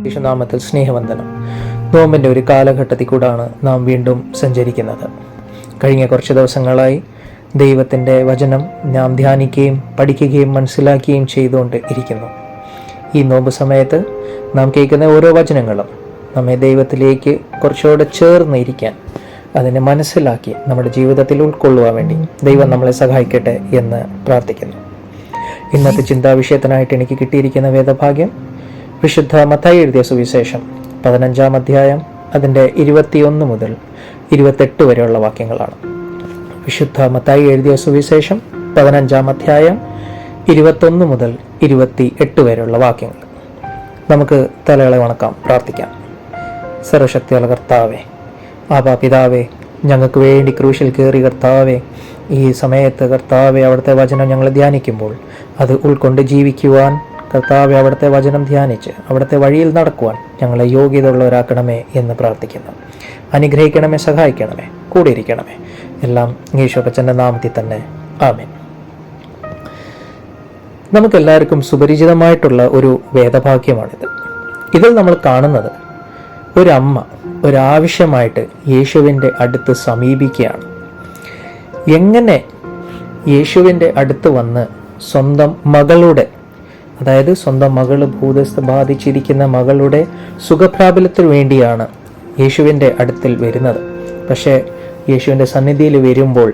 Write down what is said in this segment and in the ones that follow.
യേശുനാമത്തിൽ സ്നേഹവന്ദനം. നോമ്പിൻ്റെ ഒരു കാലഘട്ടത്തിൽ കൂടാണ് നാം വീണ്ടും സഞ്ചരിക്കുന്നത്. കഴിഞ്ഞ കുറച്ച് ദിവസങ്ങളായി ദൈവത്തിൻ്റെ വചനം നാം ധ്യാനിക്കുകയും പഠിക്കുകയും മനസ്സിലാക്കുകയും ചെയ്തുകൊണ്ട് ഇരിക്കുന്നു. ഈ നോമ്പ് സമയത്ത് നാം കേൾക്കുന്ന ഓരോ വചനങ്ങളും നമ്മെ ദൈവത്തിലേക്ക് കുറച്ചുകൂടെ ചേർന്ന് ഇരിക്കാൻ, അതിനെ മനസ്സിലാക്കി നമ്മുടെ ജീവിതത്തിൽ ഉൾക്കൊള്ളുവാൻ വേണ്ടി ദൈവം നമ്മളെ സഹായിക്കട്ടെ എന്ന് പ്രാർത്ഥിക്കുന്നു. ഇന്നത്തെ ചിന്താവിഷയത്തിനായിട്ട് എനിക്ക് കിട്ടിയിരിക്കുന്ന വേദഭാഗ്യം വിശുദ്ധ മത്തായി എഴുതിയ സുവിശേഷം 15-ാം അധ്യായം അതിൻ്റെ 21 മുതൽ 28 വരെയുള്ള വാക്യങ്ങളാണ്. വിശുദ്ധ മത്തായി എഴുതിയ സുവിശേഷം 15-ാം അധ്യായം 21 മുതൽ 28 വരെയുള്ള വാക്യങ്ങൾ. നമുക്ക് തലകളെ വണക്കാം, പ്രാർത്ഥിക്കാം. സർവശക്തിയുള്ള കർത്താവേ, ആബാ പിതാവേ, ഞങ്ങൾക്ക് വേണ്ടി ക്രൂശിൽ കയറി കർത്താവേ, ഈ സമയത്ത് കർത്താവെ അവിടുത്തെ വചനം ഞങ്ങൾ ധ്യാനിക്കുമ്പോൾ അത് ഉൾക്കൊണ്ട് ജീവിക്കുവാൻ കർത്താവെ അവിടുത്തെ വചനം ധ്യാനിച്ച് അവിടുത്തെ വഴിയിൽ നടക്കുവാൻ ഞങ്ങളെ യോഗ്യതയുള്ളവരാക്കണമേ എന്ന് പ്രാർത്ഥിക്കുന്നു. അനുഗ്രഹിക്കണമേ, സഹായിക്കണമേ, കൂടെ ഇരിക്കണമേ. എല്ലാം ഈശോപ്പച്ചൻ്റെ നാമത്തിൽ തന്നെ, ആമേൻ. നമുക്കെല്ലാവർക്കും സുപരിചിതമായിട്ടുള്ള ഒരു വേദഭാഗ്യമാണിത്. ഇതിൽ നമ്മൾ കാണുന്നത് ഒരമ്മ ഒരാവശ്യമായിട്ട് യേശുവിൻ്റെ അടുത്ത് സമീപിക്കുകയാണ്. എങ്ങനെ യേശുവിൻ്റെ അടുത്ത് വന്ന് സ്വന്തം മകളുടെ, അതായത് സ്വന്തം മകള് ഭൂതസ്ഥ ബാധിച്ചിരിക്കുന്ന മകളുടെ സുഖപ്രാബല്യത്തിന് വേണ്ടിയാണ് യേശുവിൻ്റെ അടുത്തിൽ വരുന്നത്. പക്ഷേ യേശുവിൻ്റെ സന്നിധിയിൽ വരുമ്പോൾ,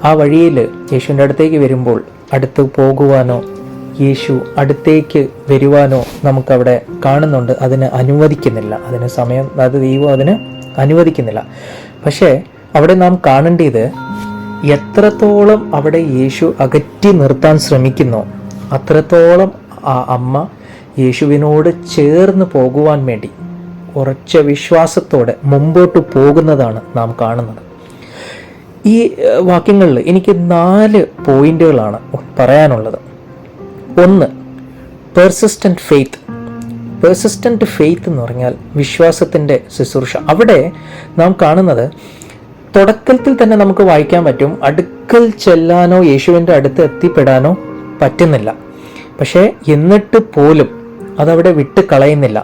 ആ വഴിയിൽ യേശുവിൻ്റെ അടുത്തേക്ക് വരുമ്പോൾ അടുത്ത് പോകുവാനോ യേശു അടുത്തേക്ക് വരുവാനോ നമുക്കവിടെ കാണുന്നുണ്ട്. അതിന് അനുവദിക്കുന്നില്ല, അതിന് സമയം, അത് ദൈവം അതിന് അനുവദിക്കുന്നില്ല. പക്ഷേ അവിടെ നാം കാണേണ്ടത് എത്രത്തോളം അവിടെ യേശു അകറ്റി നിർത്താൻ ശ്രമിക്കുന്നോ അത്രത്തോളം ആ അമ്മ യേശുവിനോട് ചേർന്ന് പോകുവാൻ വേണ്ടി ഉറച്ച വിശ്വാസത്തോടെ മുമ്പോട്ട് പോകുന്നതാണ് നാം കാണുന്നത്. ഈ വാക്യങ്ങളിൽ എനിക്ക് 4 പോയിന്റുകളാണ് പറയാനുള്ളത്. ഒന്ന്, പെർസിസ്റ്റന്റ് ഫെയ്ത്ത്. പെർസിസ്റ്റന്റ് ഫെയ്ത്ത് എന്ന് പറഞ്ഞാൽ വിശ്വാസത്തിൻ്റെ ശുശ്രൂഷ. അവിടെ നാം കാണുന്നത് തുടക്കത്തിൽ തന്നെ നമുക്ക് വായിക്കാൻ പറ്റും, അടുക്കൽ ചെല്ലാനോ യേശുവിൻ്റെ അടുത്ത് എത്തിപ്പെടാനോ പറ്റുന്നില്ല. പക്ഷേ എന്നിട്ട് പോലും അതവിടെ വിട്ട് കളയുന്നില്ല.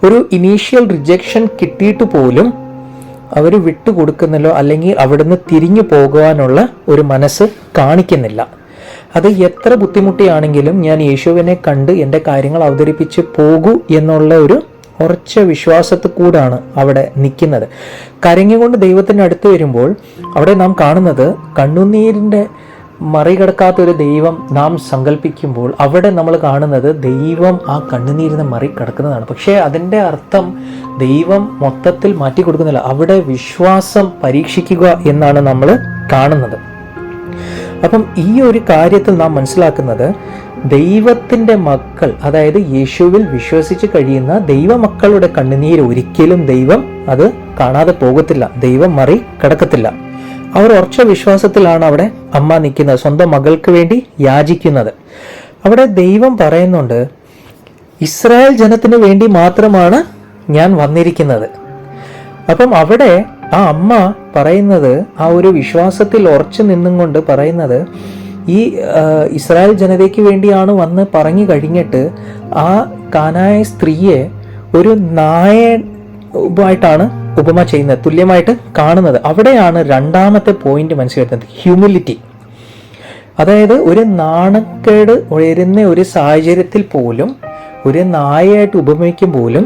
ഒരു ഇനീഷ്യൽ റിജക്ഷൻ കിട്ടിയിട്ട് പോലും അവർ വിട്ടു കൊടുക്കുന്നില്ലോ, അല്ലെങ്കിൽ അവിടുന്ന് തിരിഞ്ഞു പോകുവാനുള്ള ഒരു മനസ്സ് കാണിക്കുന്നില്ല. അത് എത്ര ബുദ്ധിമുട്ടിയാണെങ്കിലും ഞാൻ യേശുവിനെ കണ്ട് എൻ്റെ കാര്യങ്ങൾ അവതരിപ്പിച്ച് പോകൂ എന്നുള്ള ഒരു ഉറച്ച വിശ്വാസത്തിൽ കൂടാണ് അവിടെ നിൽക്കുന്നത്. കരഞ്ഞുകൊണ്ട് ദൈവത്തിൻ്റെ അടുത്ത് വരുമ്പോൾ അവിടെ നാം കാണുന്നത് കണ്ണുനീരിൻ്റെ മറികടക്കാത്തൊരു ദൈവം നാം സങ്കല്പിക്കുമ്പോൾ അവിടെ നമ്മൾ കാണുന്നത് ദൈവം ആ കണ്ണുനീരിനെ മറികടക്കുന്നതാണ്. പക്ഷേ അതിൻ്റെ അർത്ഥം ദൈവം മൊത്തത്തിൽ മാറ്റി കൊടുക്കുന്നില്ല, അവിടെ വിശ്വാസം പരീക്ഷിക്കുക എന്നാണ് നമ്മൾ കാണുന്നത്. അപ്പം ഈ ഒരു കാര്യത്തിൽ നാം മനസ്സിലാക്കുന്നത് ദൈവത്തിൻ്റെ മക്കൾ, അതായത് യേശുവിൽ വിശ്വസിച്ച് കഴിയുന്ന ദൈവമക്കളുടെ കണ്ണുനീര് ഒരിക്കലും ദൈവം അത് കാണാതെ പോകത്തില്ല, ദൈവം മറികടക്കത്തില്ല. അവർ ഉറച്ച വിശ്വാസത്തിലാണ് അവിടെ അമ്മ നിൽക്കുന്നത്, സ്വന്തം മകൾക്ക് വേണ്ടി യാചിക്കുന്നത്. അവിടെ ദൈവം പറയുന്നുണ്ട്, ഇസ്രായേൽ ജനത്തിന് വേണ്ടി മാത്രമാണ് ഞാൻ വന്നിരിക്കുന്നത്. അപ്പം അവിടെ ആ അമ്മ പറയുന്നത്, ആ ഒരു വിശ്വാസത്തിൽ ഉറച്ചു നിന്നും കൊണ്ട് പറയുന്നത്, ഈ ഇസ്രായേൽ ജനതയ്ക്ക് വേണ്ടിയാണ് വന്ന് പറഞ്ഞു കഴിഞ്ഞിട്ട് ആ കാനായ സ്ത്രീയെ ഒരു നായമായിട്ടാണ് ഉപമ ചെയ്യുന്നത്, തുല്യമായിട്ട് കാണുന്നത്. അവിടെയാണ് രണ്ടാമത്തെ പോയിന്റ് മനസ്സിലാക്കുന്നത്, ഹ്യൂമിലിറ്റി. അതായത് ഒരു നാണക്കേട് ഉയരുന്ന ഒരു സാഹചര്യത്തിൽ പോലും ഒരു നായയായിട്ട് ഉപമിക്കും പോലും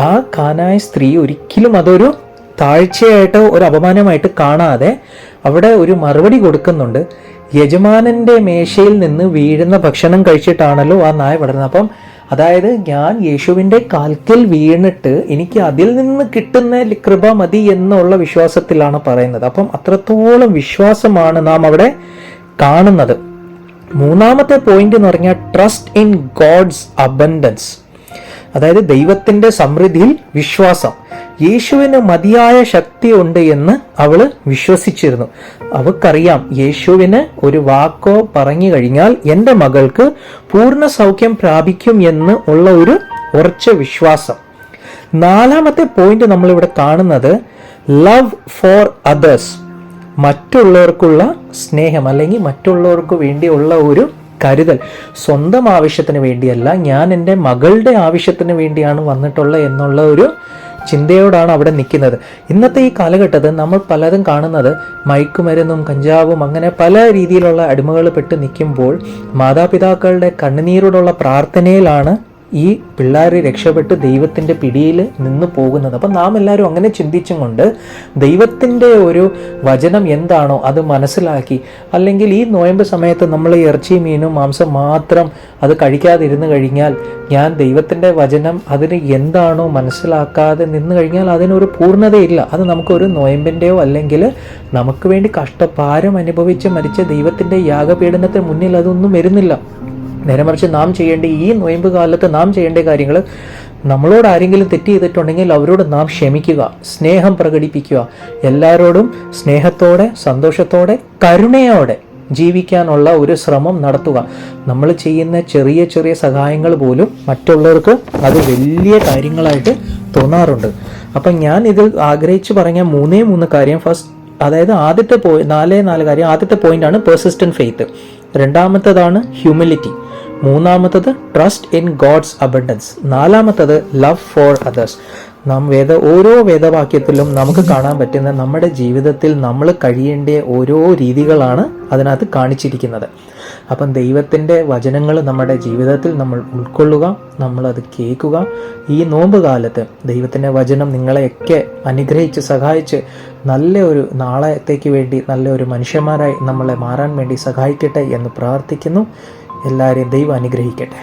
ആ കാനായ സ്ത്രീ ഒരിക്കലും അതൊരു താഴ്ചയായിട്ടോ ഒരു അപമാനമായിട്ട് കാണാതെ അവിടെ ഒരു മറുപടി കൊടുക്കുന്നുണ്ട്. യജമാനന്റെ മേശയിൽ നിന്ന് വീഴുന്ന ഭക്ഷണം കഴിച്ചിട്ടാണല്ലോ ആ നായ വളരുന്നത്. അപ്പം അതായത് ഞാൻ യേശുവിൻ്റെ കാൽക്കൽ വീണിട്ട് എനിക്ക് അതിൽ നിന്ന് കിട്ടുന്ന കൃപ മതി എന്നുള്ള വിശ്വാസത്തിലാണ് പറയുന്നത്. അപ്പം അത്രത്തോളം വിശ്വാസമാണ് നാം അവിടെ കാണുന്നത്. മൂന്നാമത്തെ പോയിന്റ് എന്ന് പറഞ്ഞാൽ ട്രസ്റ്റ് ഇൻ ഗോഡ്സ് അബൻഡൻസ്, അതായത് ദൈവത്തിന്റെ സമൃദ്ധിയിൽ വിശ്വാസം. യേശുവിന് മതിയായ ശക്തി ഉണ്ട് എന്ന് അവള് വിശ്വസിച്ചിരുന്നു. അവൾക്കറിയാം യേശുവിന് ഒരു വാക്കോ പറഞ്ഞു കഴിഞ്ഞാൽ എൻ്റെ മകൾക്ക് പൂർണ്ണ സൗഖ്യം പ്രാപിക്കും എന്ന് ഉള്ള ഒരു ഉറച്ച വിശ്വാസം. നാലാമത്തെ പോയിന്റ് നമ്മളിവിടെ കാണുന്നത് ലവ് ഫോർ അതേഴ്സ്, മറ്റുള്ളവർക്കുള്ള സ്നേഹം അല്ലെങ്കിൽ മറ്റുള്ളവർക്ക് വേണ്ടിയുള്ള ഒരു കരുതൽ. സ്വന്തം ആവശ്യത്തിന് വേണ്ടിയല്ല, ഞാൻ എൻ്റെ മകളുടെ ആവശ്യത്തിന് വേണ്ടിയാണ് വന്നിട്ടുള്ളത് എന്നുള്ള ഒരു ചിന്തയോടാണ് അവിടെ നിൽക്കുന്നത്. ഇന്നത്തെ ഈ കാലഘട്ടത്തിൽ നമ്മൾ പലതും കാണുന്നത് മയക്കുമരുന്നും കഞ്ചാവും അങ്ങനെ പല രീതിയിലുള്ള അടിമകൾ പെട്ട് നിൽക്കുമ്പോൾ മാതാപിതാക്കളുടെ കണ്ണുനീരോടുള്ള പ്രാർത്ഥനയിലാണ് ഈ പിള്ളേർ രക്ഷപ്പെട്ട് ദൈവത്തിൻ്റെ പിടിയിൽ നിന്ന് പോകുന്നത്. അപ്പം നാം എല്ലാവരും അങ്ങനെ ചിന്തിച്ചും കൊണ്ട് ദൈവത്തിൻ്റെ ഒരു വചനം എന്താണോ അത് മനസ്സിലാക്കി, അല്ലെങ്കിൽ ഈ നോയമ്പ് സമയത്ത് നമ്മൾ ഇറച്ചി മീനും മാംസം മാത്രം അത് കഴിക്കാതിരുന്നു കഴിഞ്ഞാൽ, ഞാൻ ദൈവത്തിൻ്റെ വചനം അതിന് എന്താണോ മനസ്സിലാക്കാതെ നിന്ന് കഴിഞ്ഞാൽ അതിനൊരു പൂർണ്ണതയില്ല. അത് നമുക്കൊരു നോയമ്പിൻ്റെയോ അല്ലെങ്കിൽ നമുക്ക് വേണ്ടി കഷ്ടഭാരം അനുഭവിച്ച് മരിച്ച ദൈവത്തിൻ്റെ യാഗപീഠനത്തിന് മുന്നിൽ അതൊന്നും വരുന്നില്ല. നേരെ മറിച്ച് നാം ചെയ്യേണ്ട ഈ നോയമ്പ് കാലത്ത് നാം ചെയ്യേണ്ട കാര്യങ്ങൾ, നമ്മളോട് ആരെങ്കിലും തെറ്റ് ചെയ്തിട്ടുണ്ടെങ്കിൽ അവരോട് നാം ക്ഷമിക്കുക, സ്നേഹം പ്രകടിപ്പിക്കുക, എല്ലാവരോടും സ്നേഹത്തോടെ സന്തോഷത്തോടെ കരുണയോടെ ജീവിക്കാനുള്ള ഒരു ശ്രമം നടത്തുക. നമ്മൾ ചെയ്യുന്ന ചെറിയ ചെറിയ സഹായങ്ങൾ പോലും മറ്റുള്ളവർക്ക് അത് വലിയ കാര്യങ്ങളായിട്ട് തോന്നാറുണ്ട്. അപ്പം ഞാൻ ഇതിൽ ആഗ്രഹിച്ച് പറഞ്ഞ മൂന്ന് കാര്യം. ഫസ്റ്റ്, അതായത് ആദ്യത്തെ 4 കാര്യം. ആദ്യത്തെ പോയിന്റാണ് പെർസിസ്റ്റന്റ് ഫെയ്ത്ത്, രണ്ടാമത്തേതാണ് ഹ്യൂമിലിറ്റി, മൂന്നാമത്തത് ട്രസ്റ്റ് ഇൻ ഗോഡ്സ് അബൻഡൻസ്, നാലാമത്തത് ലവ് ഫോർ അതേഴ്സ്. നാം ഓരോ വേദവാക്യത്തിലും നമുക്ക് കാണാൻ പറ്റുന്ന നമ്മുടെ ജീവിതത്തിൽ നമ്മൾ കഴിയേണ്ട ഓരോ രീതികളാണ് അതിനകത്ത് കാണിച്ചിരിക്കുന്നത്. അപ്പം ദൈവത്തിൻ്റെ വചനങ്ങൾ നമ്മുടെ ജീവിതത്തിൽ നമ്മൾ ഉൾക്കൊള്ളുക, നമ്മളത് കേൾക്കുക. ഈ നോമ്പ് കാലത്ത് ദൈവത്തിൻ്റെ വചനം നിങ്ങളെയൊക്കെ അനുഗ്രഹിച്ച് സഹായിച്ച് നല്ല ഒരു നാളത്തേക്ക് വേണ്ടി നല്ല ഒരു മനുഷ്യന്മാരായി നമ്മളെ മാറാൻ വേണ്ടി സഹായിക്കട്ടെ എന്ന് പ്രാർത്ഥിക്കുന്നു. എല്ലാവരെയും ദൈവം അനുഗ്രഹിക്കട്ടെ.